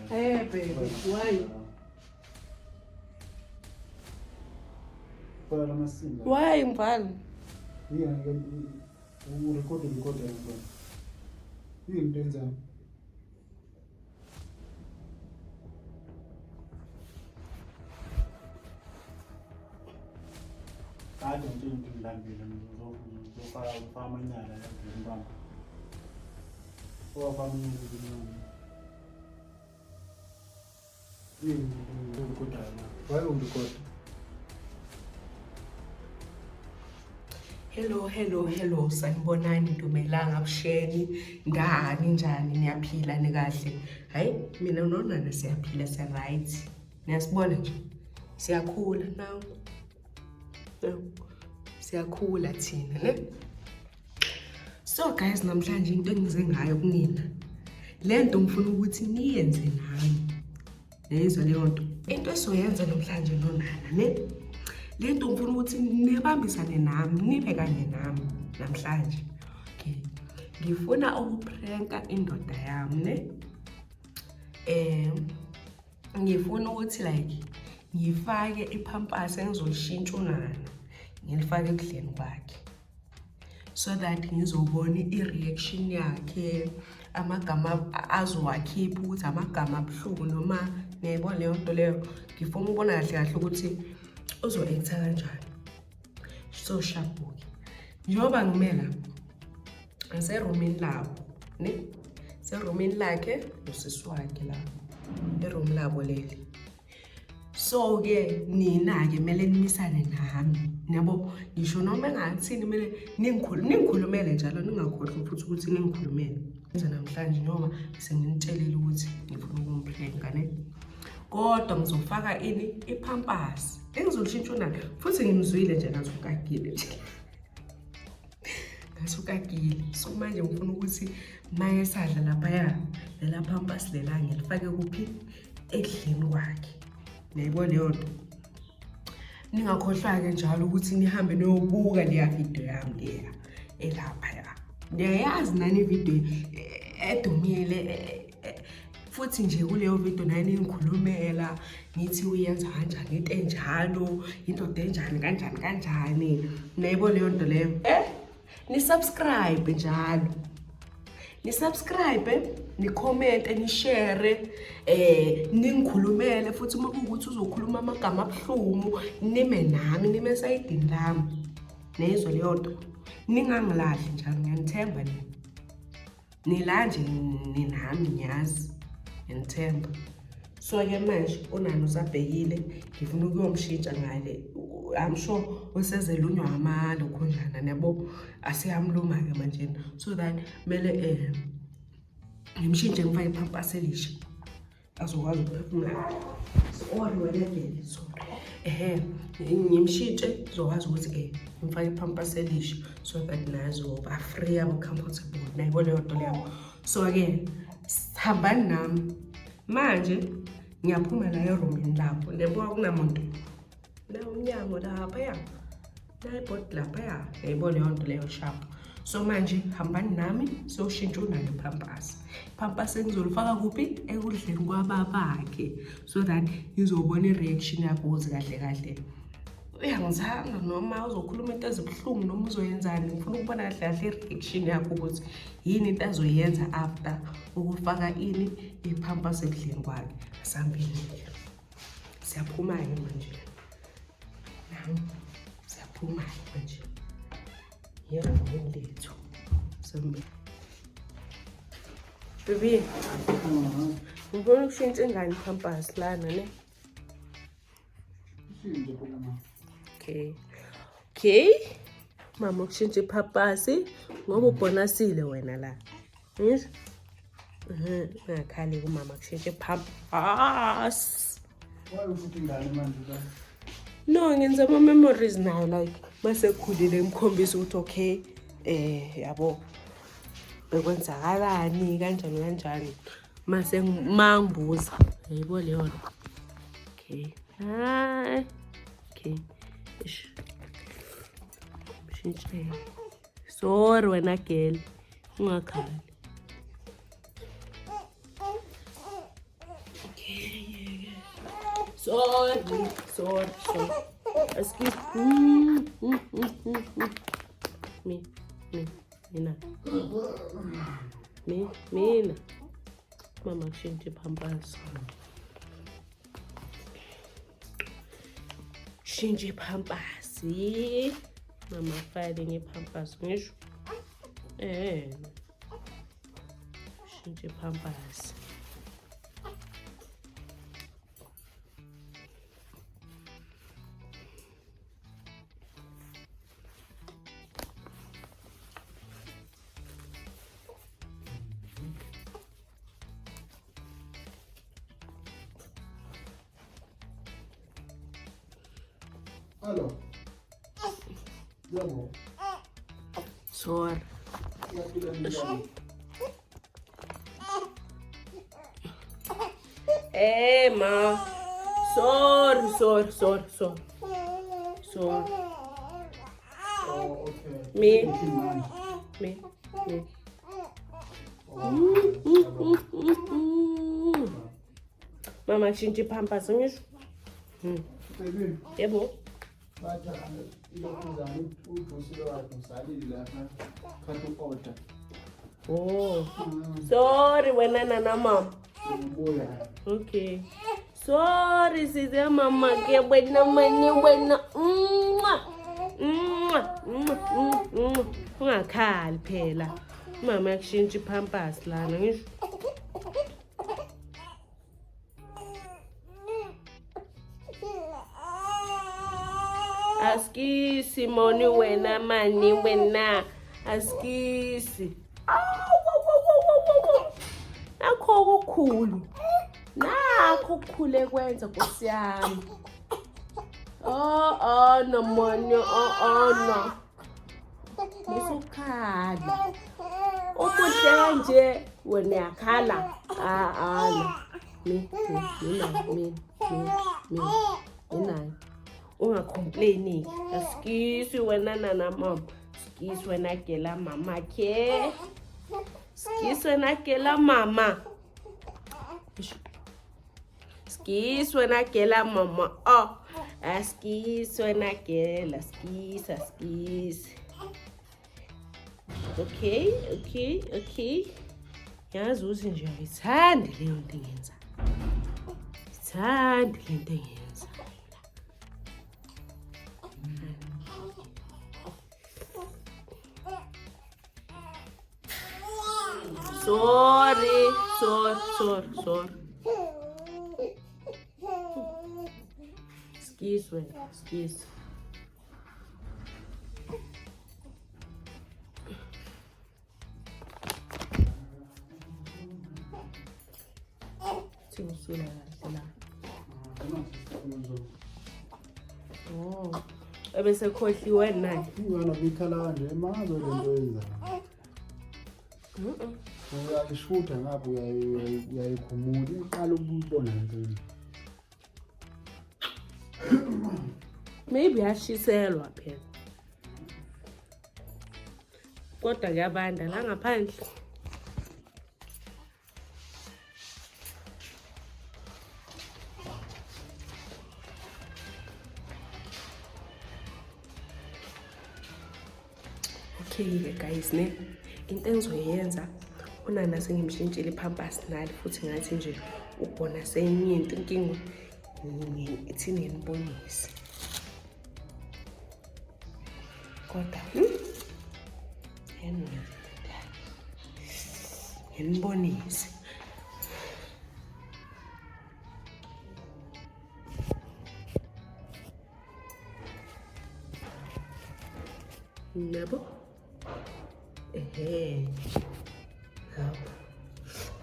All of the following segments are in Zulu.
Hey, baby, why? Why, Mbal? I don't think you like so far out farming and or farming. Why would you go? Hello, sanibonani Ntumelanga Busheni, ngani njani niyaphila nikahle? Hayi mina nonana siyaphila right. Niyasibona nje. Siyakhula now. Siyakhula thina, ne? So guys, namhlanje into engize ngayo kunina. Lento ngifuna ukuthi niyenze nami. Yezwa leyo nto. Into esoyenza namhlanje nonana, ne? Lento ngifuna ukuthi nibambisane nami, nibe kanye nami namhlanje. Okay. Ngifuna ukupranka indoda yami, ne? Ngifuna ukuthi like ngifake ipampers engizolishintsha unana. Ngilifake ekudleni kwakhe. So that ngizobona i-reaction yakhe, amagama azowakhipha ukuthi amagama abuhlungu noma niyayibona leyo nto leyo. Ngifuna ukubona kahle kahle ukuthi uzo-acta kanjani. So sharp-ke. Njengoba ngimela ngiserumini labo, ne? Serumini lakhe nosisi wakhe la. Eroom labo leli. So ke nina-ke kumele nimisane nami. Yabo ngisho noma engathini kumele ningikhulumele njalo, ningakhohlwa futhi ukuthi ningikhulumele. Ngize namhlanje njengoba senginitshelile ukuthi ngifuna ukumpranka, ne? Kodwa ngizofaka ini ipampers engizolishintsha unana futhi ngimzwile nje ngathukagile nje. Ngathukagile. So manje ngifuna ukuthi maye sadla lapha lela pampers lela ngilifake kuphi ekudleni kwakhe. Niyayibona leyo nto. Ningakhohlwa ke njalo ukuthi nihambe niyobuka leya video yami leya elapha ya. Niyayazi nani video edumile futhi nje kuleyo video nani ngikhulumela ngithi uyenza kanjani into enjalo, indoda enjani kanjani. Niyayibona leyo nto leyo. Ni subscribe njalo. Ni subscribe, ni comment, ni share, ningikhulumele futhi uma kuwukuthi uzokhuluma amagama abuhlungu nime nami, nime sayidini lami. Niyizwa leyo nto. Ningangilahli njalo, ngiyanithemba nini. Nila nje ninami ngiyazi. Ngiyanithemba. So ke manje unana usabhekile, ngifuna ukuyomshintsha ngale. I'm sure usezelunywa amalo khonjana nabo asiyamluma ke manje. So that mele ngimshintshe ngifake ipampers elisha. Azokwazi ukuphefumula. Or welele so. Ngimshintshe zokwazi ukuthi ke ngifake ipampers elisha so that nazo ba free abo comfortable. Nayibona leyo nto leyo. So ke hambani nami. Manje ngiyaphuma la eroomini lapho. Lebo kunamuntu. La umnyango lapha ya. La ibhodi lapha ya. Yayibona leyo nto leyo sharp. So manje hambani nami siyoshintsha unana ipampers. Ipampers engizolifaka kuphi ekudleni kwababakhe so that ngizobona i-reaction yakho ukuthi kahle. Uyangizanga noma uzokhuluma into ezibuhlungu noma uzoyenzani. Ngifuna ukubona kahle i-reaction yakho ukuthi yini into azoyenza after ukufaka ini ipampers ekudleni kwakhe. Asambile. Siyaphuma ke manje. Siyaphuma manje. Yebo ngilitho. Sambe. Baby. Ngibona ukushintsha ingane ipampers lana ne. Okay. Mama ukushintsha ipampers ngoba ubonasile wena la. Yizwa? Ngakhali kumama kushintsha ipampers. Why would you think that? No, ngenza ama memories now like mase khulile ngikhombisa ukuthi okay yabo bekwenzakalani kanjani mase mangibuza yayibona leyo nto. Okay. Hi. Okay. Shintshe. Sorry wena girl. Ungakhali. Sorry. Excuse me. Mina. Mama kushintshe Pampers. Shintshe Pampers. Mama file ngePampers ngisho. Shintshe Pampers. Alô? Yabo. Sorry. Ma. Sorry. Oh, okay. Me. Mama shintshe Pampers ngisho. Baby. Yebo. Bathi ilokuzana udosile wakhe usalile lapha kanti order. Oh. Sorry wena nana mama. Ubuya. Okay. Sorry size mama ke wena mani wena. Ungakhali phela. Mama yakushintsha iPampers lana ngisho. Askisi moni wena mani wena. Askisi. Nakho kukhulu. Nakho kukhule kwenza Nkosi yami. No moni. No. Ngisukhala. Ukuhle nje wena yakhala. Mina. Ungacomplaini. Askisi wena nana mama. Askisi wena gela mama ke. Askisi wena gela mama. Askisi wena gela mama. Askisi wena gela. Askisi. Okay. Yazi uthi nje ngithanda leyo nto engenza. Sorry. Excuse. Singusula kahle la. Ebese khohliwe naye. Ingana bikhala nje mazo lento yenza. Uyayishutha ngapha uyayikhumula iqala ukubona lento. Maybe yashiselwa phela. Kodwa kuyabanda la ngaphandle. Okay guys ne into engizoyenza unana sengimshintshile iPampers nali futhi ngathi nje ubona senyinto inkinga ithini nginibonise kodwa nginibonise yabo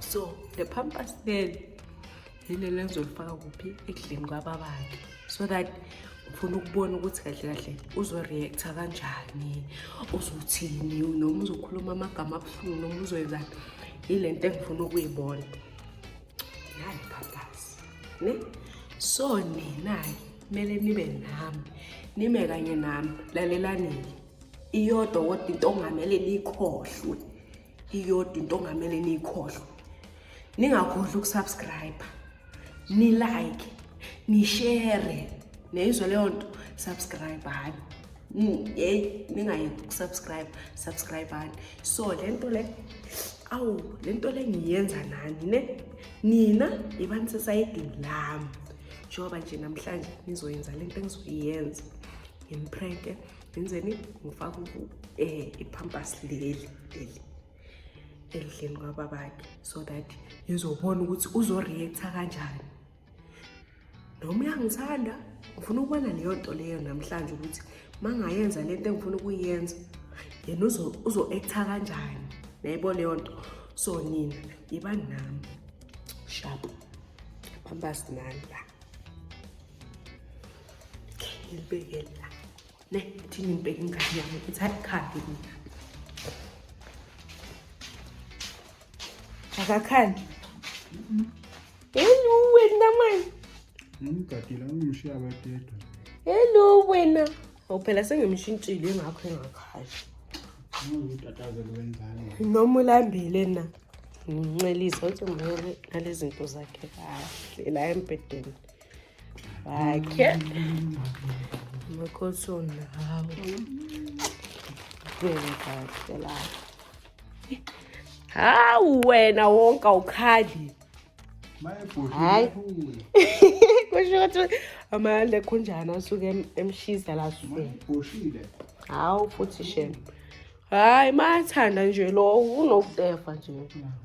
so the Pampers then yile lenzolifaka kuphi ekudleni kwababakhe so that ufuna ukubona ukuthi kahle uzoreacta kanjani uzothini noma uzokhuluma amagama abuhlungu noma uzoyenzani ile nto engifuna ukuyibona nayi Pampers ne so ninayi kumele nibe nami nime kanye nami lalelanini iyodwa kodwa into ongamele nikhohlwe iyodwa into ongamele nikhohlwe ningakhohlwa ukusubscribe ni like Nishare. Neyizwa leyo nto, subscribe-ani. Ningayeki subscribe-ani. So lento le ngiyenza nani ne? Nina ibani society lami. Njengoba nje namhlanje nizoyenza lento engizoyenza. Ngimpreke, ngenzeni ngifaka ipampers leli endlini kwababakhe so that ngizobona ukuthi uzoreacta kanjani. Noma uyangithanda, ngifuna ukubona leyo nto leyo namhlanje ukuthi mangayenza lento engifuna ukuyenza, yena uzo-acta kanjani. Nayibona leyo nto. So nina ibani nami. Sharp. Pampers nani la. Ngibeke la. Ne, thini ngibeke ingane yami ukuthi ayikhali mina. Akakhali. Hello wena man. Ngimgadile ngimshiya abadedwa. Hello wena. Phela sengimshintshile ngakho engakhali. Ngokutatazela wenzani. Noma ulambile na. Ngincelisa uthi ngibone nalezi zinto zakhe kahle la embedeni. Wakhe. Makhoso nawo. Kahle la. Hawu wena wonke awukhali. Hayi. Kusho ukuthi amandla khonjana asuke emshisa la suke. Boshile. Hawu futhi shem. Hayi mathanda nje lo unokutefa nje.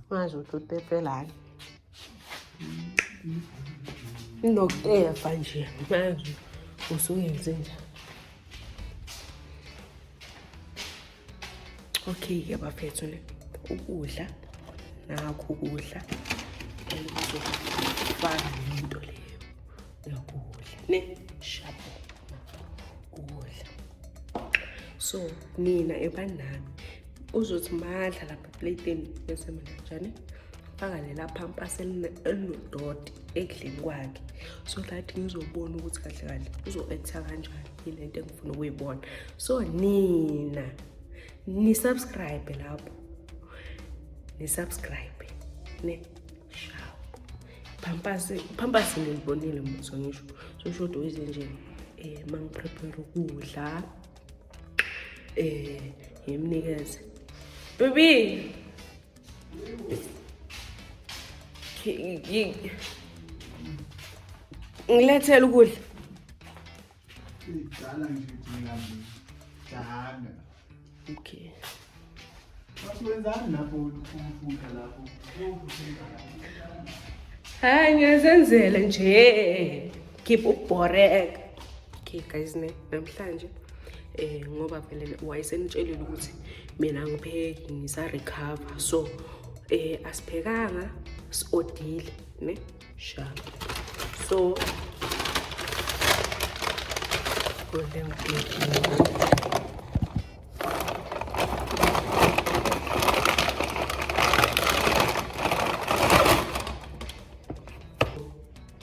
Mazi ukuthi utefelani. Unokutefa nje mazi usuyenze nje. Okay ke bafethu ne. Ukudla nakho ukudla elizofaka into leyo yokudla ne shapo ukudla. So nina ebanami uzothi madla lapha plateni bese mina njani faka lela pampers elinodoti ekudleni kwakhe so that ngizobona ukuthi kahle uzo-acta kanjani ilento engifuna ukuyibona. So nina ni subscribe lapho. Ni subscribe ne sharp. Pampers ngizibonile mzo ngisho. So shodo wize nje mangiprepare ukudla ngimnikeze. Baby. Ngilethele ukudla. Idala nje ngilambi. Jana. Okay. Waswenzani lapho ukufunda lapho? Hayi ngiyazenzela nje. Keep ukborek. Okay guys ne namhlanje ngoba vele wayesenitshelile ukuthi mina ngipheki ngisa recover so asiphekanga siodile ne sharp so golden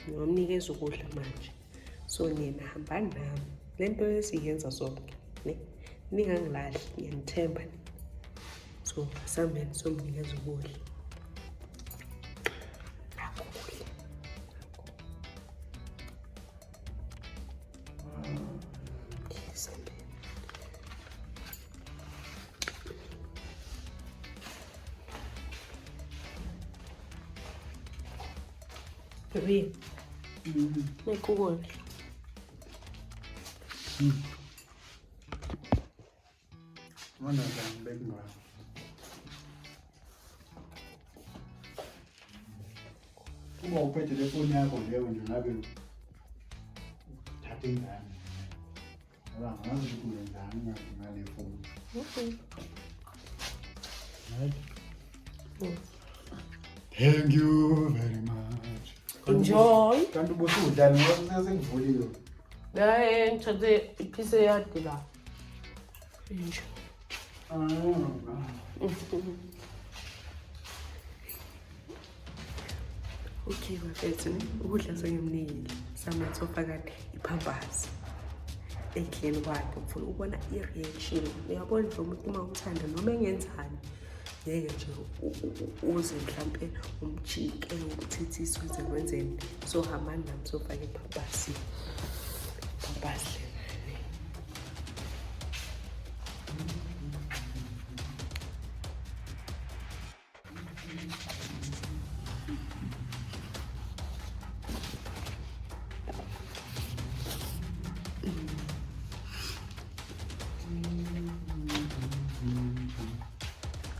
ngomnikeza ukudla manje so nina hambani nami lento esiyenza zonke ne ningangilahli ngiyanithemba so sambeni somnikeza ukudla nakho ukudla sambeni baby nakho ukudla Mana ngibeke ngayo. Uma uphethe le phone yakho leyo nje ngabe thatha ingane. Ngoba ngazi ukuthi wenzani ngale phone. Right? Thank you very much. Enjoy. Kanti ubusudla ngoba sengivuliwe. Hayi ngithathe iphise yadi la. Enjoy. Okay bafethu ukudla sengimnikile samanzi ofakade ipampers ekudleni kwakhe ngifuna ukubona i-reaction uyabona nje umuntu uma uthanda noma engenzani ngeke nje uze mhlampe umjike umthithise uze kwenzeni so hamani nami sofake iphampasi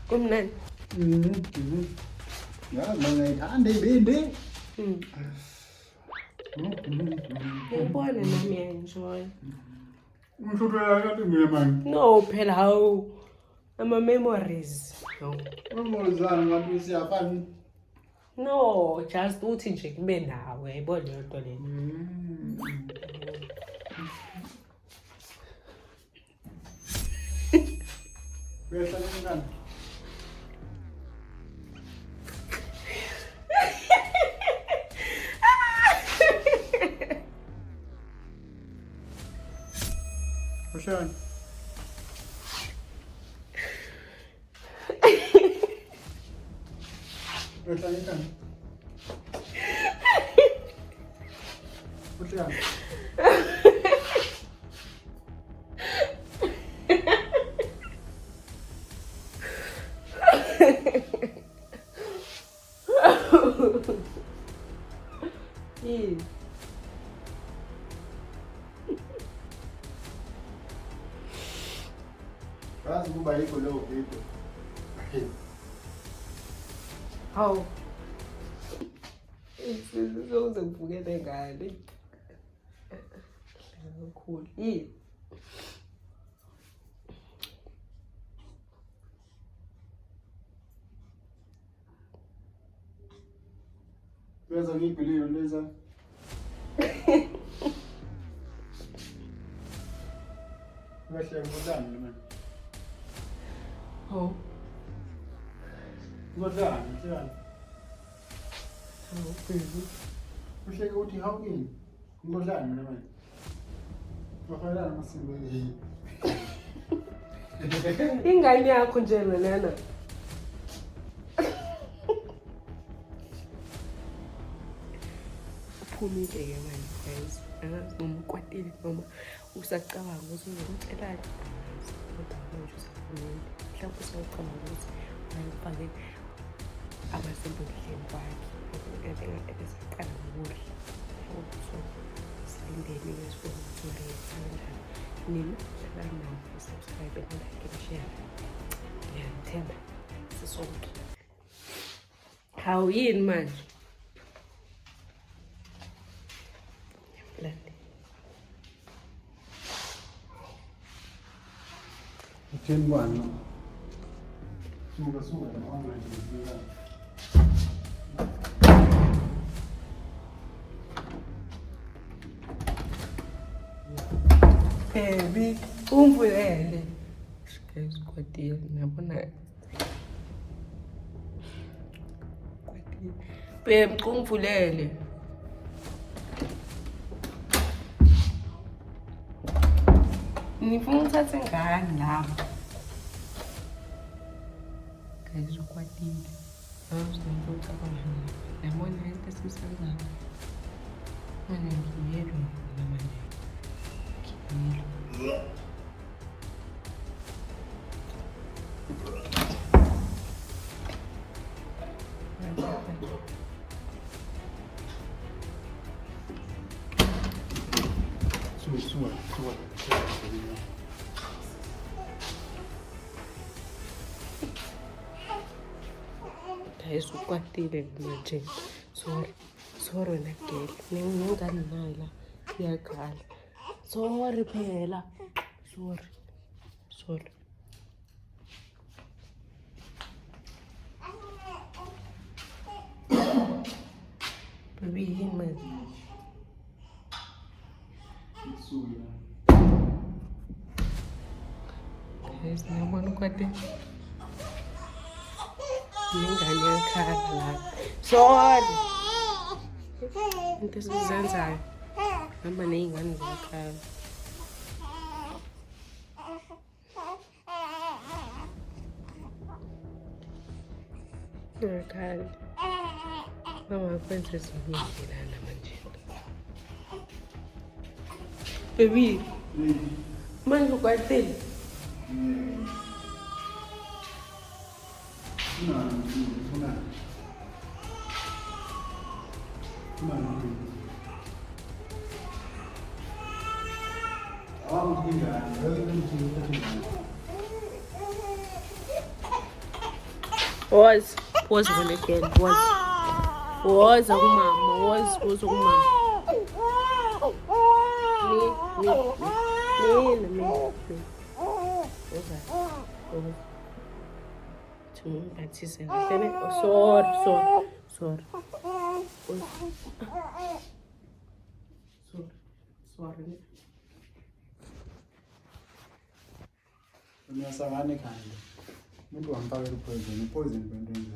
kumnandi yazi mangayithanda ibindi ngiyibona nami enjoy umshutela kanti mina manje no phela hawu ama-memories no umozana ngathi siyafana no just uthi nje kube nawe yayibona leyo nto leyo behlala ngani Ocean. Ocean ikan. Ocean. Kazi kuba yiko leo vipi? Hawu. Isizoze ngivukele ngale. Kakhulu. Yini? Beza ngibhiliwe leza. Kahle ngizani manje. Oh. Ngizani, ngizani. Hawu baby. Uhleke uthi hawukini. Ngizani mina manje. Ngifayela amasimba yini. Ingane yakho nje lena. Uphumile-ke manje guys. Angazi noma ukwatile noma usacabanga ukuthi uzokutshelani. Kodwa manje usaphumile. Mhlawumbe usawucabanga ukuthi ayifake amasembodleni kwakhe. Ebesaqala ngokudla. So silindeni-ke sibone ukuthi ureact kanjani. Nina hlala nami subscribe and like and share. Ngiyamthemba sisonke. Hawu yini manje? Ten one. Suka na online ngizila. Baby, ungivulele. Guys, kwatile nabona. Kwatile. Babe, ungivulele. Ngifuna ukuthatha ingane lapha. Guys, ukwatile. Awuzonto ucabanga. Yabona into esisenzayo. Manje ngiyelo namanje. Sua. Guys, ukwatile manje. Sorry wena girl. Ngingani nayo la. Iyakhala. Sorry phela. Sorry. Baby, yini manje? Guys, niyabona ukwatile. Ningane yakhala la. Sorry. Into esizenzayo. Hamba ney'ngane zakhaya. Ngiyakhanda. Mama kwenza ezinye indlela manje. Baby. Manje ukwatile. Was when again was akumama was akumama sorry. Uyasangane khanda. Umuntu wamfakela poison kwento njani.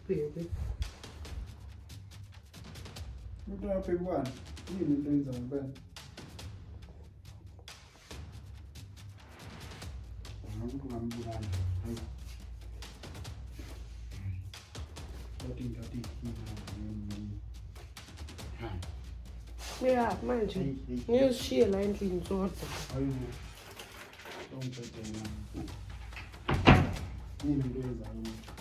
Baby. Umuntu waphekwana. Yini into enza ngempela? Umuntu ngambulala. Yeah, manje. Ngiyoshiya la endlini zodwa. Hayi. Ngicela. Yini into enza ngempela?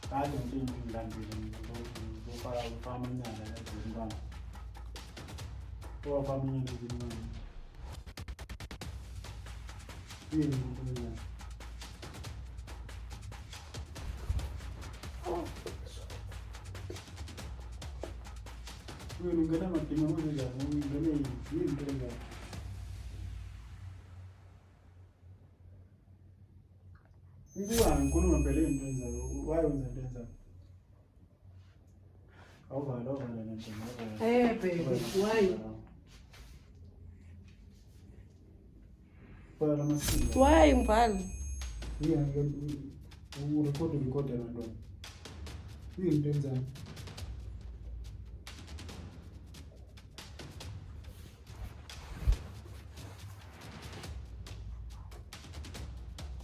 Kade nje ngilandile ngofaka ufama inyanga ezintwana. Ufama inyanga ezintwana. Yini into enza? Wewe ungana mapima moja ya Mungu ndio yini into enza? Ngikuwa ngikhuluma phela into enza wayenza into enza. Awuvala nento ngaba. Baby, why? Para masiko. Why mbali? Yeah, record abantwana. Yini into enza?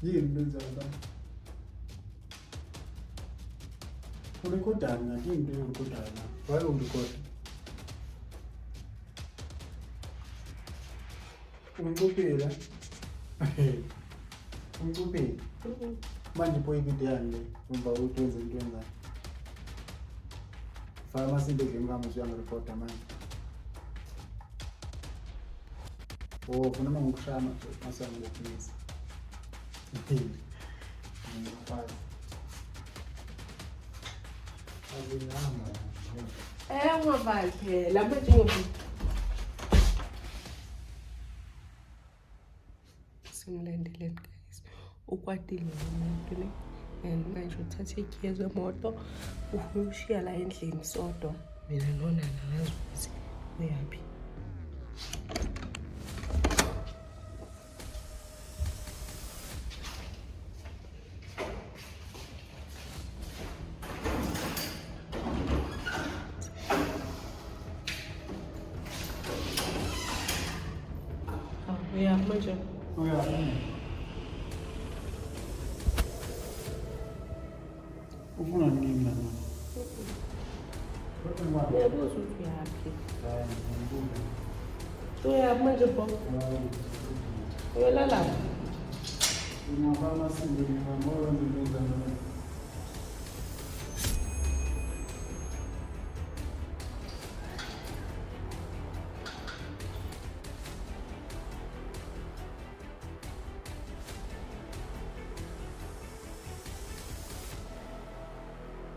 Yini into enza la? Urekodana na yini into yorekodana? Why urecord? Ungikopela. Ungikopela. Manje pho ivideo yami umva utwenze into enza. Faka amasinto ngengama uyangirecorda manje. Oh, funa ngokushama masango ngokuphisa. Ungavali phela manje ngoba simlandeleni guys. Ukwatile umuntu le and manje uthathe ikhiye zemoto ufuna ushiya la endlini sodwa. Mina nona ngazi ukuthi uyaphi. Yeah, manje. Oh yeah. Ufuna nini mama? Uyabuza ukuthi uyaphi. Uyaphi manje bo? Uyolala. Ngingafaka amasinto ngingambona into enza.